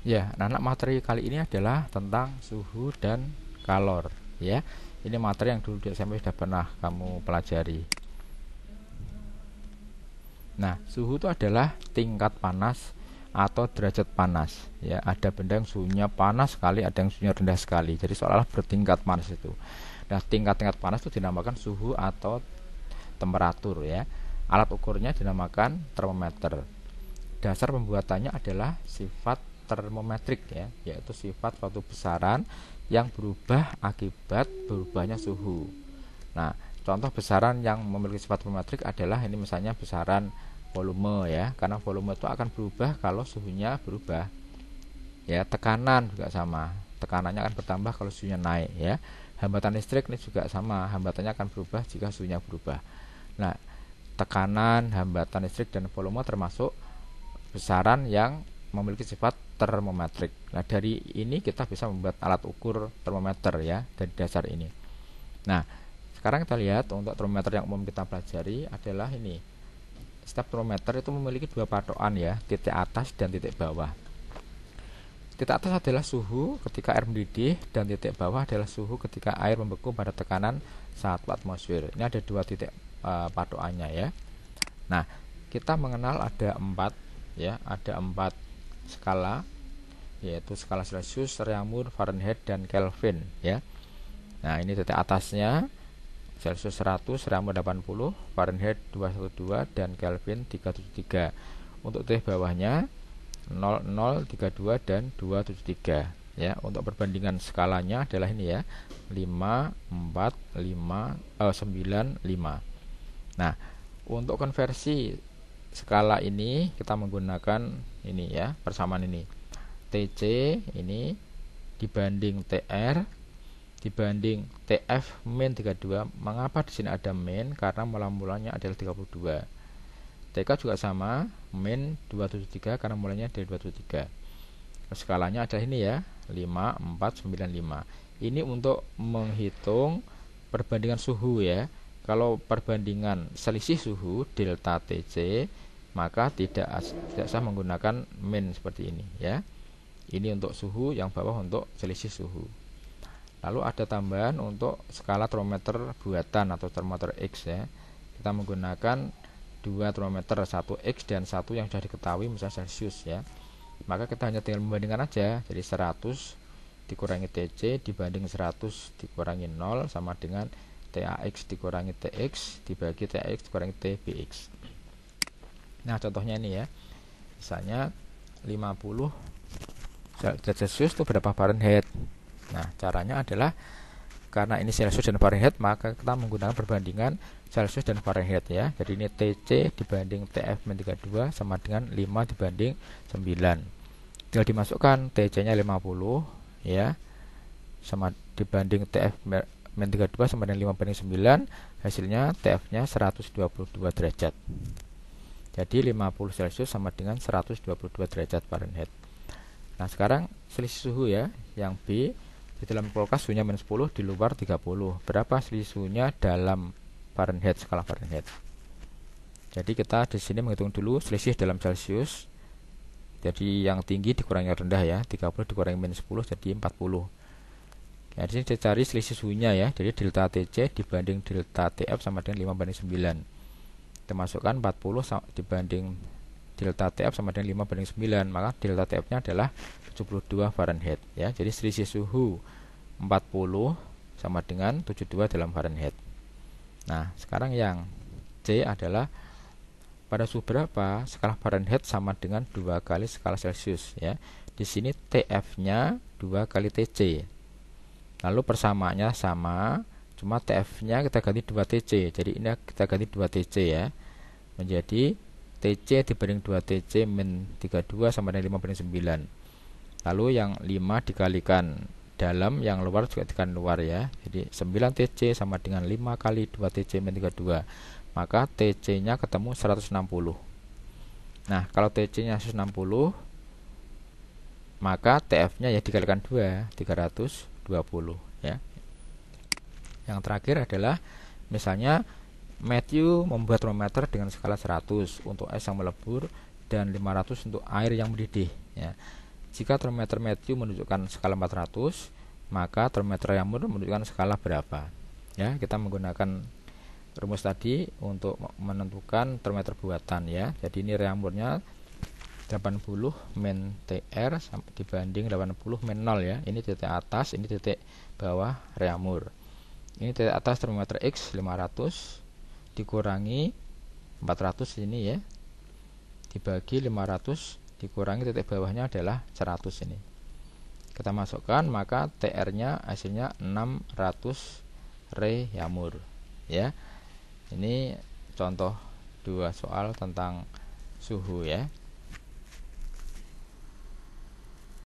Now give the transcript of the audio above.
Ya, anak materi kali ini adalah tentang suhu dan kalor ya. Ini materi yang dulu di SMP sudah pernah kamu pelajari. Nah, suhu itu adalah tingkat panas atau derajat panas ya. Ada benda yang suhunya panas sekali, ada yang suhunya rendah sekali. Jadi seolah-olah bertingkat panas itu. Nah, tingkat-tingkat panas itu dinamakan suhu atau temperatur ya. Alat ukurnya dinamakan termometer. Dasar pembuatannya adalah sifat termometrik ya, yaitu sifat suatu besaran yang berubah akibat berubahnya suhu. Nah, contoh besaran yang memiliki sifat termometrik adalah ini misalnya besaran volume ya, karena volume itu akan berubah kalau suhunya berubah. Ya, tekanan juga sama. Tekanannya akan bertambah kalau suhunya naik ya. Hambatan listrik ini juga sama, hambatannya akan berubah jika suhunya berubah. Nah, tekanan, hambatan listrik dan volume termasuk besaran yang memiliki sifat termometrik. Nah, dari ini kita bisa membuat alat ukur termometer ya, dari dasar ini. Nah, sekarang kita lihat untuk termometer yang umum kita pelajari adalah ini. Setiap termometer itu memiliki dua patokan ya, titik atas dan titik bawah. Titik atas adalah suhu ketika air mendidih dan titik bawah adalah suhu ketika air membeku pada tekanan 1 atmosfer. Ini ada dua titik patokannya ya. Nah, kita mengenal ada 4 ya, ada 4 skala, yaitu skala Celsius, Raumur, Fahrenheit dan Kelvin ya. Nah, ini titik atasnya Celsius 100, Raumur 80, Fahrenheit 212 dan Kelvin 373. Untuk titik bawahnya 0032 dan 273 ya. Untuk perbandingan skalanya adalah ini ya, 5 4 5 9 5. Nah, untuk konversi skala ini kita menggunakan ini ya, persamaan ini. TC ini dibanding TR dibanding TF min 32. Mengapa di sini ada min? Karena mula-mulanya adalah 32. TK juga sama, min 273 karena mulanya dari 273. Skalanya adalah ini ya, 5 4 9 5. Ini untuk menghitung perbandingan suhu ya. Kalau perbandingan selisih suhu delta TC, maka tidak sah menggunakan min seperti ini ya. Ini untuk suhu, yang bawah untuk selisih suhu. Lalu ada tambahan untuk skala termometer buatan atau termometer X ya. Kita menggunakan dua termometer, satu X dan satu yang sudah diketahui misalnya Celsius ya. Maka kita hanya tinggal membandingkan aja. Jadi 100 dikurangi TC dibanding 100 dikurangi 0 sama dengan TAX dikurangi TX dibagi TX dikurangi TBX. Nah, contohnya ini ya. Misalnya 50 derajat Celsius itu berapa Fahrenheit? Nah, caranya adalah karena ini Celsius dan Fahrenheit, maka kita menggunakan perbandingan Celsius dan Fahrenheit ya. Jadi ini TC dibanding TF-32 sama dengan 5 dibanding 9. Tinggal dimasukkan TC-nya 50 ya, sama dibanding TF-32 sama dengan 5 banding 9, hasilnya TF-nya 122 derajat. Jadi 50 Celsius sama dengan 122 derajat Fahrenheit. Nah, sekarang selisih suhu ya, yang B. Di dalam kulkas suhunya -10, di luar 30. Berapa selisih suhunya dalam Fahrenheit, skala Fahrenheit? Jadi kita di sini menghitung dulu selisih dalam Celsius. Jadi yang tinggi dikurangi yang rendah ya, 30 dikurangi -10 jadi 40. Nah, di sini kita cari selisih suhunya ya. Jadi delta TC dibanding delta TF sama dengan 5 banding 9. Kita masukkan 40 dibanding delta TF sama dengan 5 banding 9, maka delta TF-nya adalah 72 Fahrenheit ya. Jadi selisih suhu 40 sama dengan 72 dalam Fahrenheit. Nah, sekarang yang C adalah pada suhu berapa skala Fahrenheit sama dengan 2 kali skala Celsius ya. Di sini TF-nya 2 kali TC. Lalu persamaannya sama, cuma TF-nya kita ganti 2 TC. Jadi ini kita ganti 2 TC ya. Menjadi TC dibanding 2 TC min 32 sama dengan 5 banding 9. Lalu yang 5 dikalikan dalam, yang luar juga dikalikan luar ya. Jadi 9 TC sama dengan 5 kali 2 TC min 32. Maka TC-nya ketemu 160. Nah, kalau TC-nya 160, maka TF-nya ya dikalikan 2, 320 ya. Yang terakhir adalah misalnya Matthew membuat termometer dengan skala 100 untuk es yang melebur dan 500 untuk air yang mendidih ya. Jika termometer Matthew menunjukkan skala 400, maka termometer Raymond menunjukkan skala berapa? Ya, kita menggunakan rumus tadi untuk menentukan termometer buatan ya. Jadi ini Raymondnya 80 min TR dibanding 80 min 0 ya. Ini titik atas, ini titik bawah Raymond. Ini titik atas termometer X 500 dikurangi 400 ini ya, dibagi 500 dikurangi titik bawahnya adalah 100 ini. Kita masukkan, maka TR-nya hasilnya 600 Raymond ya. Ini contoh 2 soal tentang suhu ya.